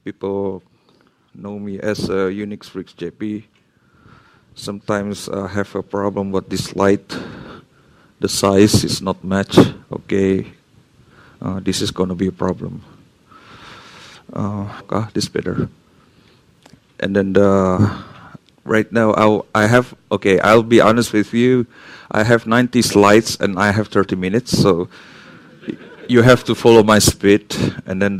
People know me as unixfreaxjp. Sometimes I have a problem with this light. The size is not matched. Okay, this is gonna be a problem. This better. And then right now I'll be honest with you. I have 90 slides and I have 30 minutes, so you have to follow my speed. And then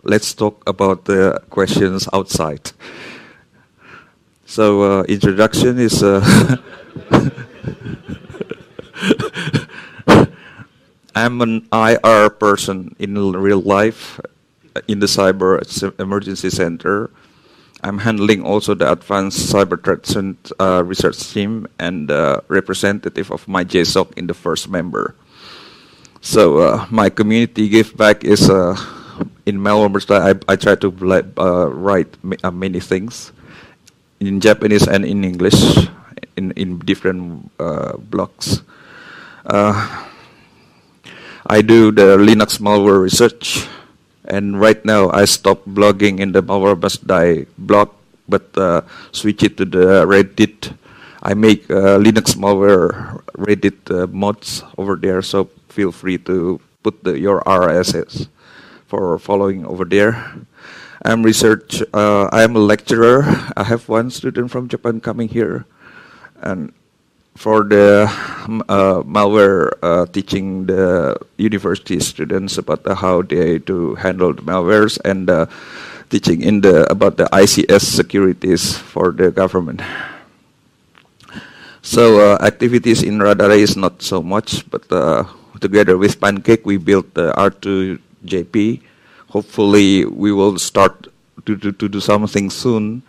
let's talk about the questions outside. So introduction is I'm an IR person in real life in the cyber emergency center. I'm handling also the advanced cyber threat research team and representative of my JSOC in the first member. So my community give back is in malware. I try to write many things in Japanese and in English in different blogs. I do the Linux malware research, and right now I stopped blogging in the Malware Must Die blog, but switch it to the Reddit. I make Linux malware Reddit mods over there, so feel free to put your RSS for following over there. I'm a lecturer. I have one student from Japan coming here, and for the malware, teaching the university students about how they to handle the malwares, and teaching about the ICS securities for the government. So activities in Radar is not so much, but together with Pancake, we built the R2CON. Hopefully, we will start to do something soon.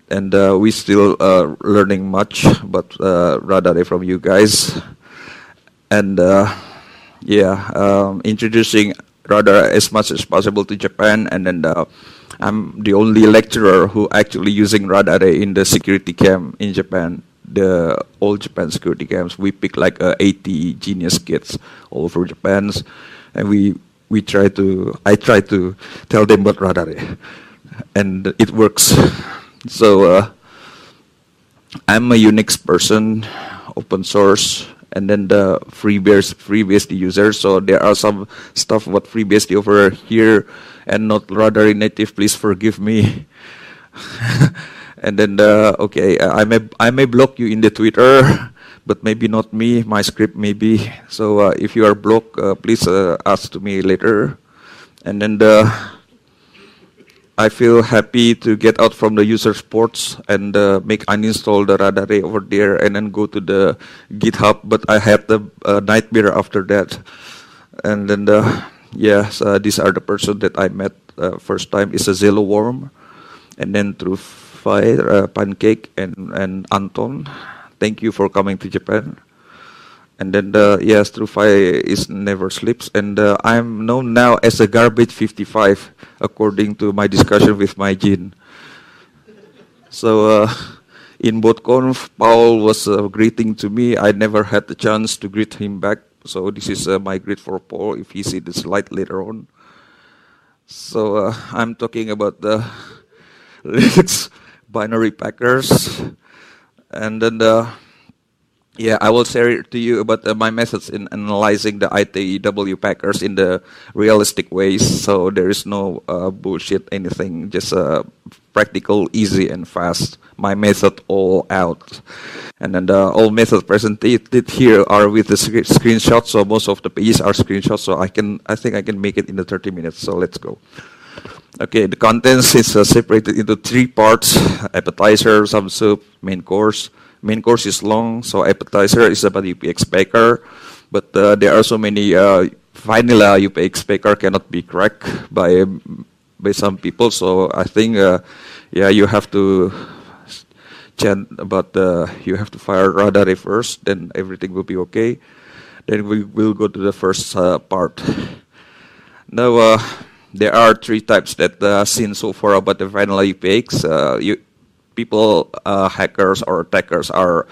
And we still learning much about Radar from you guys. And introducing Radar as much as possible to Japan. And then I'm the only lecturer who actually using Radar in the security camp in Japan. The all Japan security camps. We pick like 80 genius kids all over Japan, and I try to tell them about Radar, and it works. So I'm a Unix person, open source, and then the FreeBSD user. So there are some stuff about FreeBSD over here and not Radar native. Please forgive me. And then I may block you in the Twitter, but maybe not me. My script maybe. So if you are blocked, please ask to me later. And then I feel happy to get out from the user sports and make uninstall the Radar over there and then go to the GitHub. But I had the nightmare after that. And then these are the person that I met first time is a Zelo Worm, and then through Pancake and Anton. Thank you for coming to Japan. And then through Fire is never sleeps, and I'm known now as a garbage 55 according to my discussion with my Jin. So in BotConf, Paul was greeting to me. I never had the chance to greet him back. So this is my greet for Paul if he sees the slide later on. So I'm talking about the Linux binary packers, and then I will share it to you about my methods in analyzing the ITW packers in the realistic ways. So there is no bullshit anything, just practical, easy, and fast. My method all out, and then all methods presented here are with the screenshots. So most of the pages are screenshots. So I think I can make it in the 30 minutes. So let's go. Okay, the contents is separated into 3 parts: appetizer, sub-soup, main course. Main course is long, so appetizer is about UPX packer, but there are so many vanilla UPX packer cannot be cracked by some people. So I think you have to chant about you have to fire Radar first, then everything will be okay. Then we will go to the first part. Now. There are 3 types that seen so far about the vanilla UPX. People, hackers or attackers are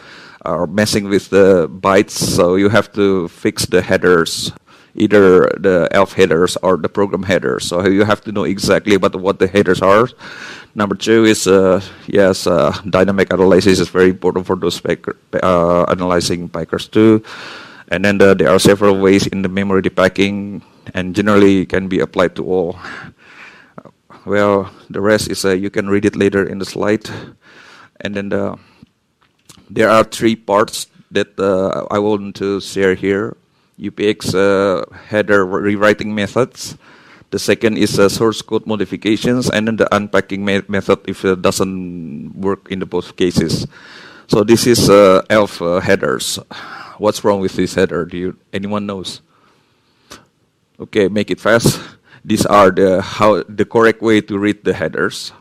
messing with the bytes, so you have to fix the headers either the ELF headers or the program headers. So you have to know exactly about what the headers are. Number two is, dynamic analysis is very important for those analyzing packers too. And then there are several ways in the memory depacking, and generally can be applied to all. Well, the rest is you can read it later in the slide. And then there are three parts that I want to share here. UPX header rewriting methods. The second is source code modifications, and then the unpacking method if it doesn't work in the both cases. So this is ELF headers. What's wrong with this header? Anyone knows? Okay, make it fast. These are the correct way to read the headers.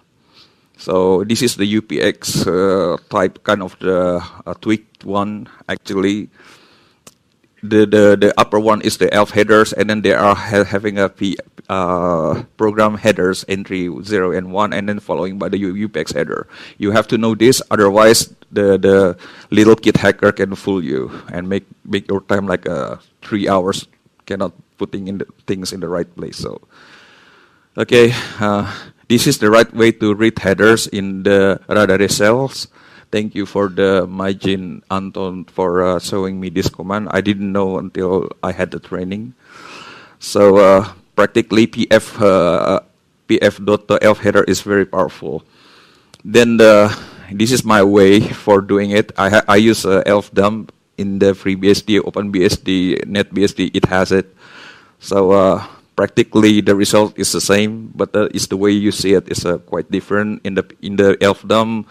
So this is the UPX type, kind of the tweaked one. Actually, the upper one is the ELF headers, and then they are having a program headers entry 0 and 1, and then following by the UPX header. You have to know this, otherwise the little kid hacker can fool you and make your time like 3 hours, cannot putting in the things in the right place. So, okay. This is the right way to read headers in the Radar cells. Thank you for the Majin Anton for showing me this command. I didn't know until I had the training. So practically pf.elf header is very powerful. Then this is my way for doing it. I use elf dump in the FreeBSD, OpenBSD, NetBSD. It has it. So practically the result is the same, but it's the way you see it is quite different. In the elf dump,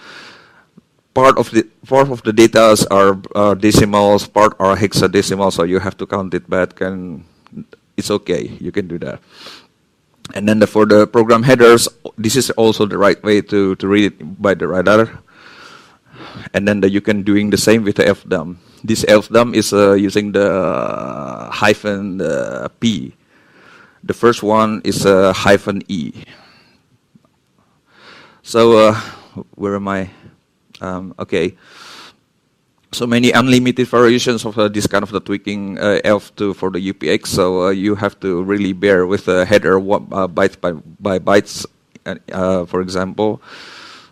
part of the data are decimals, part are hexadecimal, so you have to count it back, and it's okay, you can do that. And then for the program headers, this is also the right way to read it by the radar. And then you can doing the same with the elf dump. This elf dump is using the hyphen P. The first one is hyphen E. So where am I? Okay. So many unlimited variations of this kind of the tweaking ELF2 for the UPX. So you have to really bear with the header bytes by bytes. For example,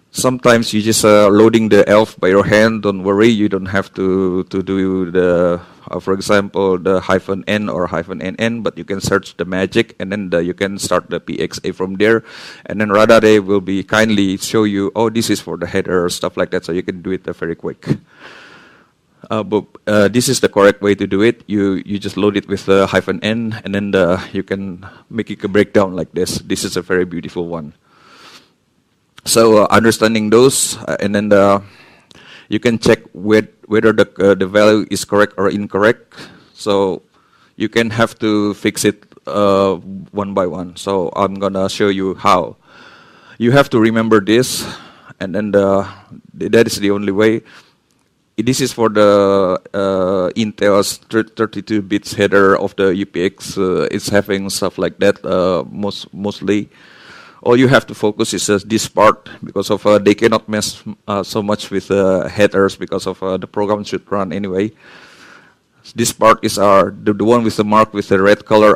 sometimes you just loading the ELF by your hand. Don't worry, you don't have to do the, for example, the hyphen N or hyphen NN, but you can search the magic, and then you can start the PXA from there. And then Radare will be kindly show you, oh, this is for the header or stuff like that, so you can do it very quick. But this is the correct way to do it. You just load it with the hyphen N, and then you can make it a breakdown like this. This is a very beautiful one. So understanding those, and then you can check whether the value is correct or incorrect. So you can have to fix it one by one. So I'm gonna show you how. You have to remember this, and then that is the only way. This is for the Intel's 32 bits header of the UPX. It's having stuff like that mostly. All you have to focus is this part, because of they cannot mess so much with headers because of the program should run anyway. This part is the one with the mark with the red color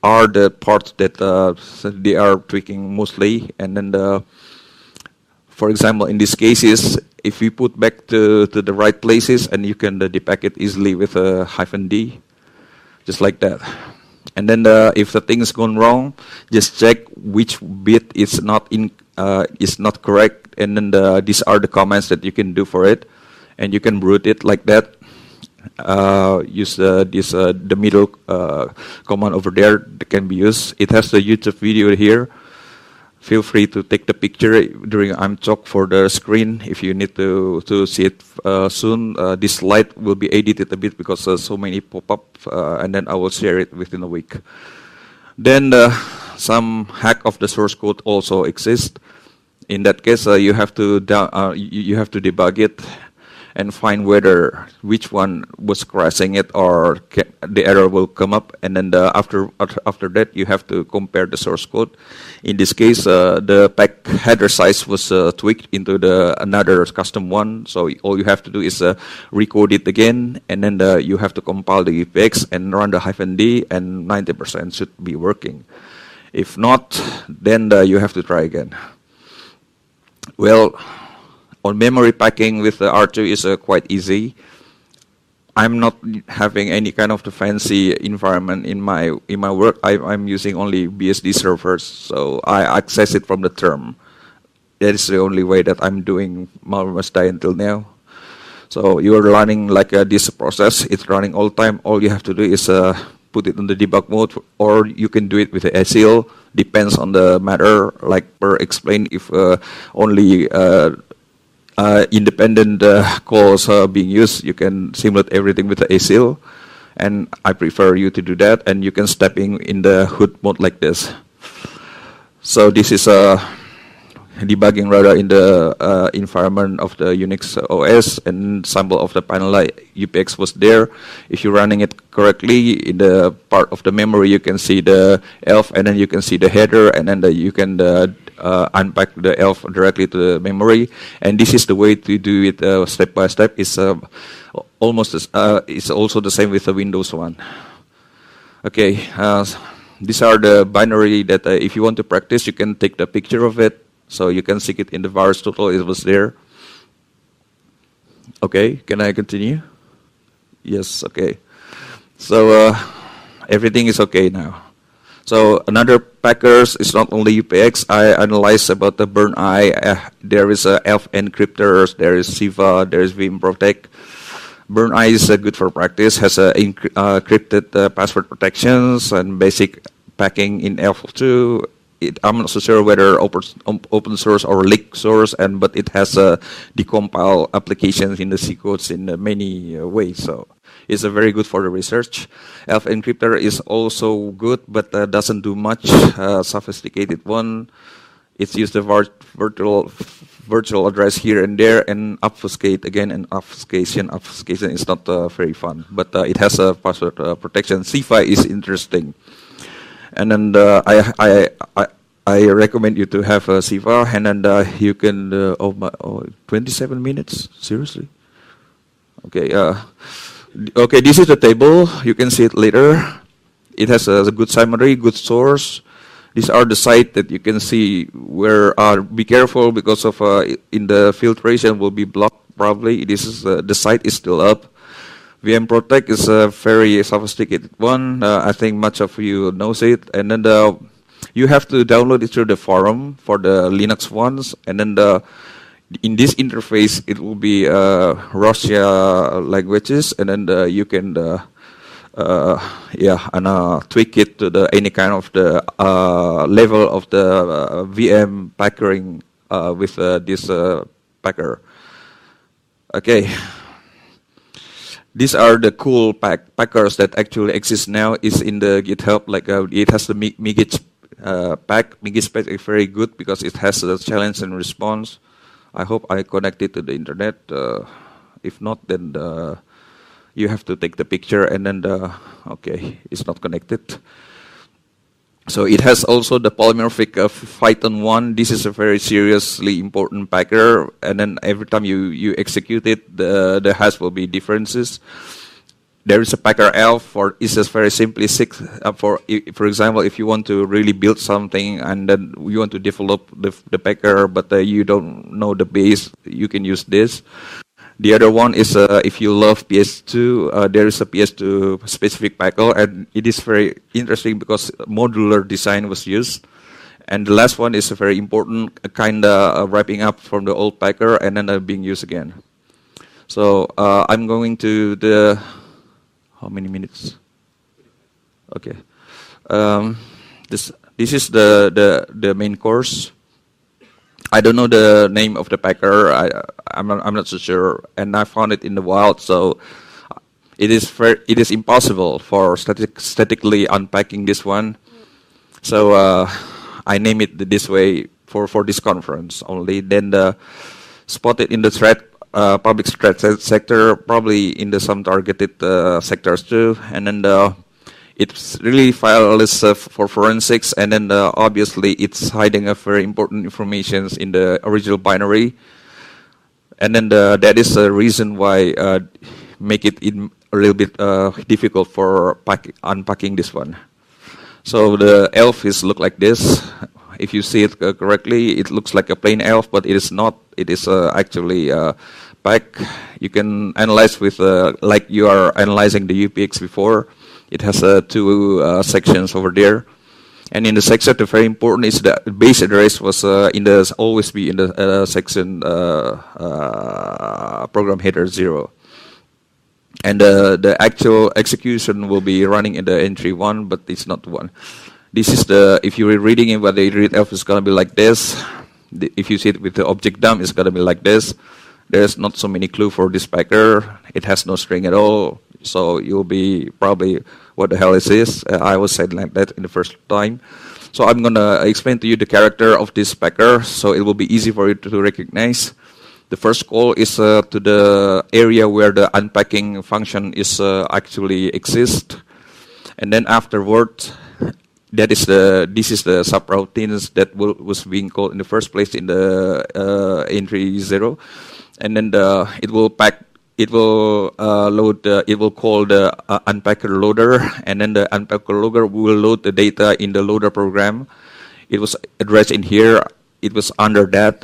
are the parts that they are tweaking mostly. And then for example, in these cases, if we put back to the right places, and you can depack it easily with a hyphen D, just like that. And then if the thing is gone wrong, just check which bit is not correct, and then these are the comments that you can do for it, and you can root it like that. Use the middle command over there that can be used. It has the YouTube video here. Feel free to take the picture during talk for the screen if you need to see it soon. This slide will be edited a bit because so many pop up, and then I will share it within a week. Then some hack of the source code also exists. In that case, you have to debug it, and find whether which one was crashing it or the error will come up. And then after that, you have to compare the source code. In this case, the pack header size was tweaked into another custom one. So all you have to do is recode it again, and then you have to compile the UPX and run the -d, and 90% should be working. If not, then you have to try again. Well, on memory packing with the R2 is quite easy. I'm not having any kind of the fancy environment in my work. I'm using only BSD servers, so I access it from the term. That is the only way that I'm doing malware until now. So you are running like this process. It's running all time. All you have to do is put it in the debug mode, or you can do it with the ASIL. Depends on the matter. Like Per explained, if only independent calls are being used, you can simulate everything with the ASIL. And I prefer you to do that, and you can step in the hood mode like this. So this is debugging radar in the environment of the Unix OS, and sample of the panel UPX was there. If you're running it correctly, in the part of the memory you can see the ELF, and then you can see the header, and then you can unpack the ELF directly to the memory. And this is the way to do it step by step. It's it's also the same with the Windows one. Okay, these are the binary that if you want to practice, you can take the picture of it. So you can see it in the virus total, it was there. Okay, can I continue? Yes, okay. So everything is okay now. So another packers is not only UPX. I analyzed about the burn eye. There is ELF encryptors, there is SIVA, there is vmprotect. Burn eye is good for practice, has encrypted password protections and basic packing in ELF2. I'm not so sure whether open source or leak source, but it has decompile applications in the C codes in many ways. So it's very good for the research. ELF encryptor is also good, but doesn't do much. Sophisticated one. It's used the virtual address here and there, and obfuscate again. And obfuscation is not very fun, but it has a password protection. CFI is interesting. And then I recommend you to have a SIVA, and then you can 27 minutes. Seriously? Okay. Okay. This is the table. You can see it later. It has a good summary, good source. These are the sites that you can see where. Be careful because of in the filtration will be blocked. Probably this is the site is still up. vmprotect is a very sophisticated one. I think much of you knows it. And then you have to download it through the forum for the Linux ones. And then in this interface, it will be Russia languages. And then you can tweak it to any kind of the level of the VM packering with this packer. Okay. These are the cool packers that actually exist now. Is in the GitHub. Like it has the Migit pack. Migit pack is very good because it has the challenge and response. I hope I connected to the internet. If not, then you have to take the picture and then okay, it's not connected. So it has also the polymorphic Python 1. This is a very seriously important packer, and then every time you execute it, the hash will be differences. There is a packer ELF for it's just very simply for example, if you want to really build something and then you want to develop the packer, but you don't know the base, you can use this. The other one is if you love PS2, there is a PS2 specific packer, and it is very interesting because modular design was used. And the last one is a very important, kind of wrapping up from the old packer and then being used again. So I'm going to the how many minutes? Okay, this is the main course. I don't know the name of the packer. I'm not so sure, and I found it in the wild. So it is impossible for statically unpacking this one. So I name it this way for this conference only. Then spot it in the thread. public sector, probably in the some targeted sectors too, and then it's really fileless for forensics, and then obviously it's hiding a very important information in the original binary, and then that is the reason why make it a little bit difficult for unpacking this one. So the ELF is look like this. If you see it correctly, it looks like a plain ELF, but it is not. It is actually pack. You can analyze with like you are analyzing the UPX before. It has two sections over there, and in the section, the very important is the base address was always be in the section program header 0, and the actual execution will be running in the entry 1, but it's not 1. This is the if you're reading it, whether you read F is gonna be like this. If you see it with the object dump, it's gonna be like this. There's not so many clue for this packer. It has no string at all. So you'll be probably, what the hell is this? I was saying like that in the first time. So I'm going to explain to you the character of this packer, so it will be easy for you to recognize. The first call is to the area where the unpacking function is actually exists. And then afterward, this is the subroutines that was being called in the first place in the entry 0. And then it will load. It will call the unpacker loader, and then the unpacker loader will load the data in the loader program. It was addressed in here. It was under that.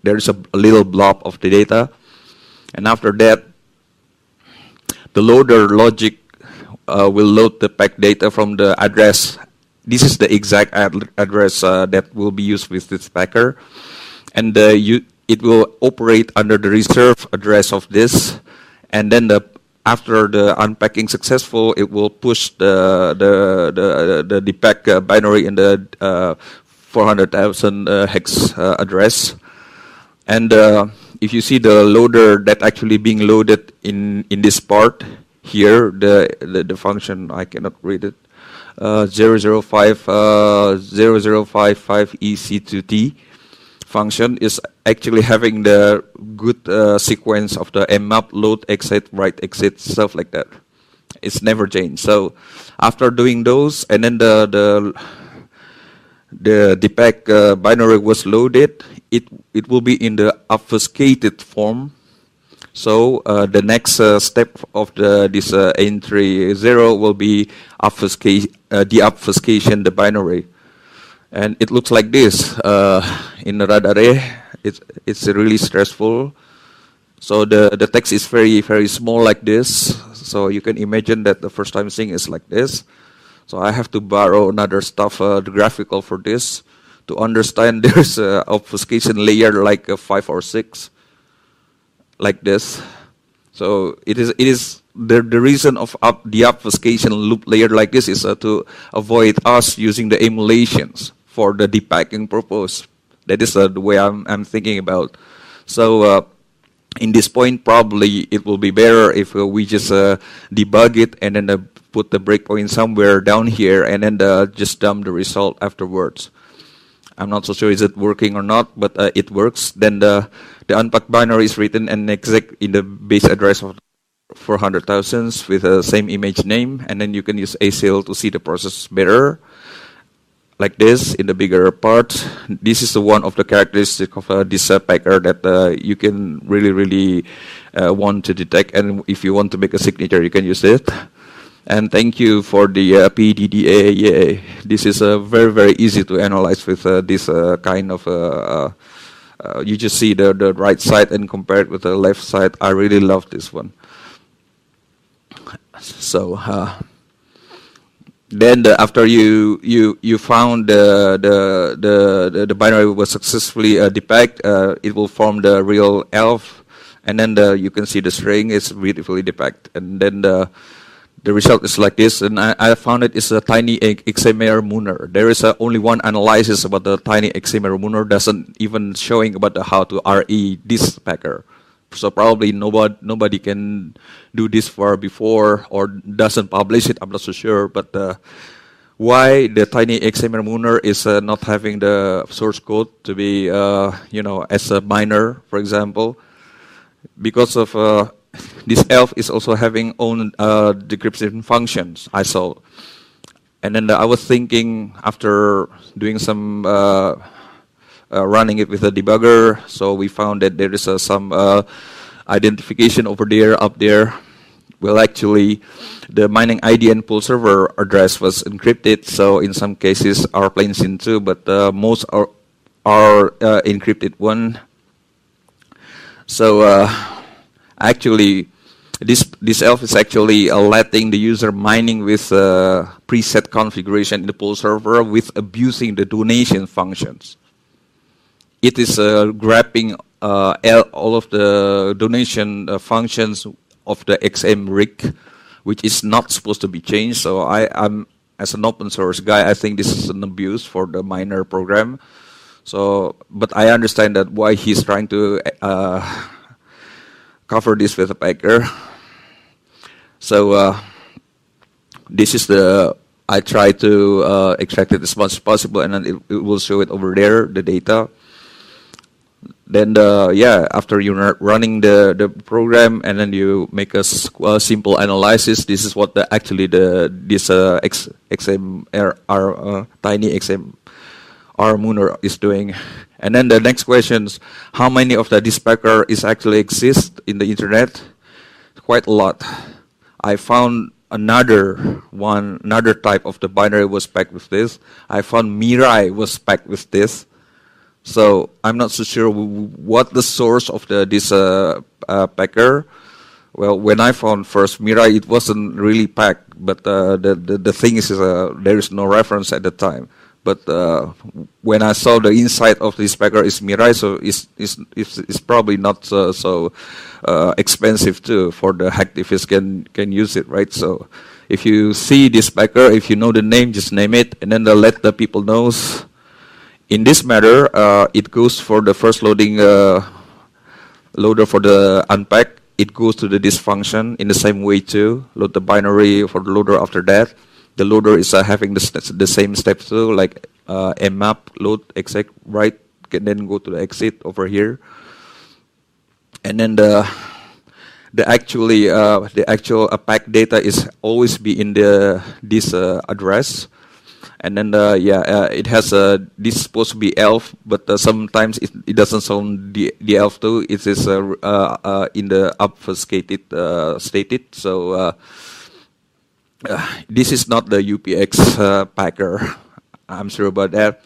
There is a little blob of the data, and after that, the loader logic will load the pack data from the address. This is the exact address that will be used with this packer, and it will operate under the reserve address of this, and then after the unpacking successful, it will push the pack binary in the 400,000 hex address. And if you see the loader that actually being loaded in this part here, the function, I cannot read it, 0055 EC2T function is actually having the good sequence of the mmap, load, exit, write, exit, stuff like that. It's never changed. So after doing those, and then the pack binary was loaded, it will be in the obfuscated form. So the next step of this entry 0 will be deobfuscation the binary. And it looks like this in the RAD array. It's really stressful. So the text is very, very small like this. So you can imagine that the first time seeing is like this. So I have to borrow another stuff, the graphical for this, to understand there's a obfuscation layer like 5 or 6, like this. So it is the reason of the obfuscation loop layer like this is to avoid us using the emulations for the depacking purpose. That is the way I'm thinking about. So in this point, probably it will be better if we just debug it and then put the breakpoint somewhere down here and then just dump the result afterwards. I'm not so sure is it working or not, but it works. Then the unpacked binary is written and exec in the base address of 400,000 with the same image name, and then you can use ACL to see the process better. Like this in the bigger part. This is one of the characteristics of this packer that you can really want to detect, and if you want to make a signature, you can use it. And thank you for the PDDA. Yeah, this is very easy to analyze with this kind of. You just see the right side and compare it with the left side. I really love this one. So. Then after you found the binary was successfully depacked, it will form the real ELF, and then you can see the string is beautifully depacked, and then the result is like this. And I found it is a tiny XMR Mooner. There is only one analysis about the tiny XMR Mooner, doesn't even showing about how to RE this packer. So probably nobody can do this before or doesn't publish it. I'm not so sure. But why the tiny XML Mooner is not having the source code to be, as a minor, for example. because of this ELF is also having own decryption functions, I saw. And then I was thinking, after doing some running it with a debugger, so we found that there is some identification over there, up there. Well, actually, the mining ID and pool server address was encrypted, so in some cases are plain seen too, but most are encrypted one. So actually, this ELF is actually letting the user mining with preset configuration in the pool server with abusing the donation functions. It is grabbing all of the donation functions of the XM rig, which is not supposed to be changed. So I'm, as an open source guy, I think this is an abuse for the miner program. So, but I understand that why he's trying to cover this with a packer. So this is I try to extract it as much as possible, and then it will show it over there, the data. Then yeah, after you're running the program, and then you make a simple analysis. This is what actually this XMR tiny XMR Mooner is doing. And then the next questions: how many of this packer is actually exist in the internet? Quite a lot. I found another type of the binary was packed with this. I found Mirai was packed with this. So I'm not so sure what the source of this packer. Well, when I found first Mirai, it wasn't really packed, but the thing is there is no reference at the time. But when I saw the inside of this packer is Mirai, so it's probably not so expensive too for the hacktivists can use it, right? So if you see this packer, if you know the name, just name it, and then let the people know. In this matter, it goes for the first loading loader for the unpack. It goes to the disk function in the same way too. Load the binary for the loader after that. The loader is having the same steps too, like mmap, load, exec, write, can then go to the exit over here. And then the actual pack data is always be in this address. And then it has this supposed to be ELF, but sometimes it doesn't sound the ELF too. It is in the obfuscated stated. So this is not the UPX packer. I'm sure about that.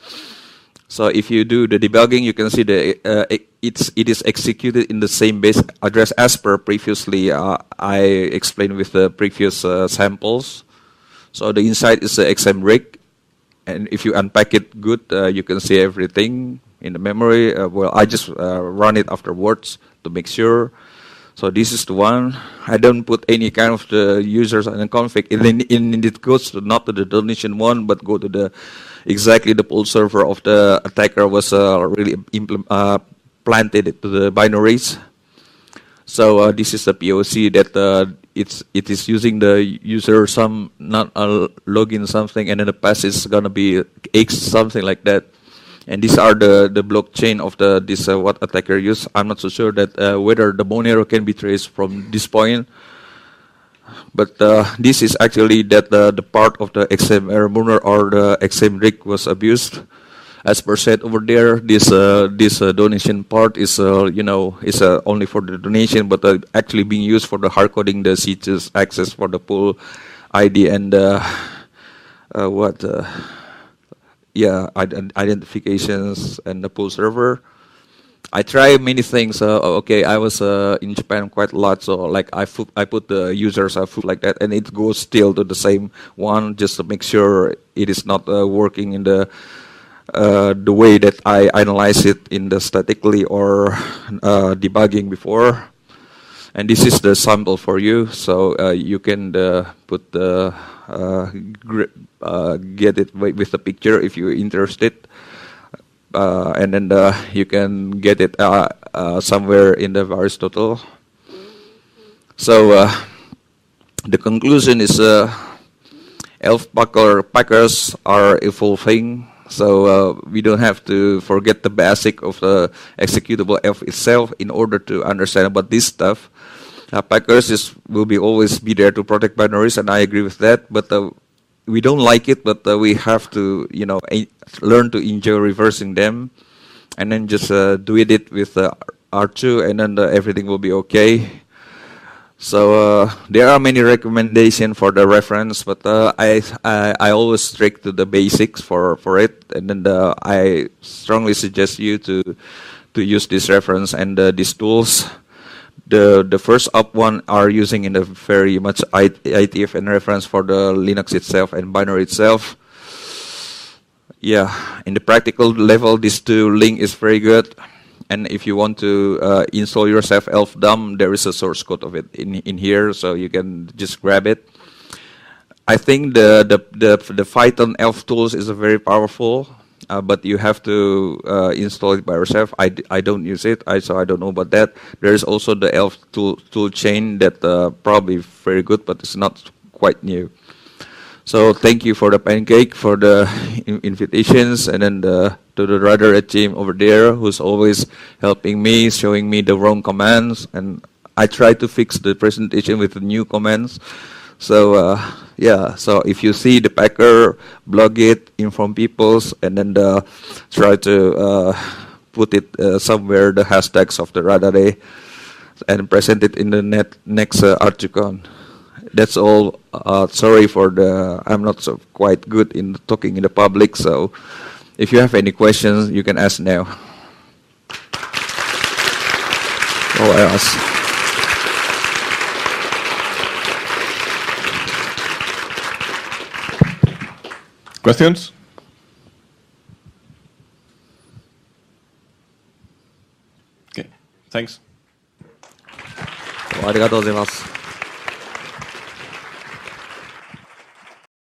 So if you do the debugging, you can see it is executed in the same base address as per previously I explained with the previous samples. So the inside is the XM rig. And if you unpack it good, you can see everything in the memory. Well, I just run it afterwards to make sure. So this is the one. I don't put any kind of the users and config. It goes not to the donation one, but go to exactly the pool server of the attacker was really planted to the binaries. So this is the POC that it is using the user some not login something, and then the pass is gonna be X something like that. And these are the blockchain of this what attacker use. I'm not so sure that whether the Monero can be traced from this point. But this is actually that the part of the XMR Mooner or the XM rig was abused. As per said over there, this donation part is is only for the donation, but actually being used for the hard coding the C2 access for the pool ID and identifications and the pool server. I try many things. Okay, I was in Japan quite a lot, so like I put the users like that, and it goes still to the same one just to make sure it is not working in the way that I analyze it in the statically or debugging before. And this is the sample for you, so you can put the get it with the picture if you're interested. And then you can get it somewhere in the Aristotle. So the conclusion is ELF packers are evolving. So we don't have to forget the basic of the executable Elf itself in order to understand about this stuff. Packers will always be there to protect binaries, and I agree with that. But we don't like it, but we have to, learn to enjoy reversing them, and then just do it with R2, and then everything will be okay. So there are many recommendations for the reference, but I always stick to the basics for it, and then I strongly suggest you to use this reference and these tools. The first up one are using in a very much ITFN reference for the Linux itself and binary itself. Yeah, in the practical level, this two link is very good. And if you want to install yourself elfdom, there is a source code of it in here, so you can just grab it. I think the Python elf tools is very powerful. But you have to install it by yourself. I don't use it, so I don't know about that. There is also the Elf tool chain that probably very good, but it's not quite new. So thank you for the pancake, for the invitations, and then to the Radar team over there who's always helping me, showing me the wrong commands, and I try to fix the presentation with the new commands. So yeah, so if you see the packer, blog it, inform people, and then try to put it somewhere, the hashtags of the Radar, and present it in the next R2CON. That's all. Sorry for I'm not so quite good in talking in the public, so if you have any questions, you can ask now. Oh, I ask. Questions? ？OK, thanks. ありがとうございます。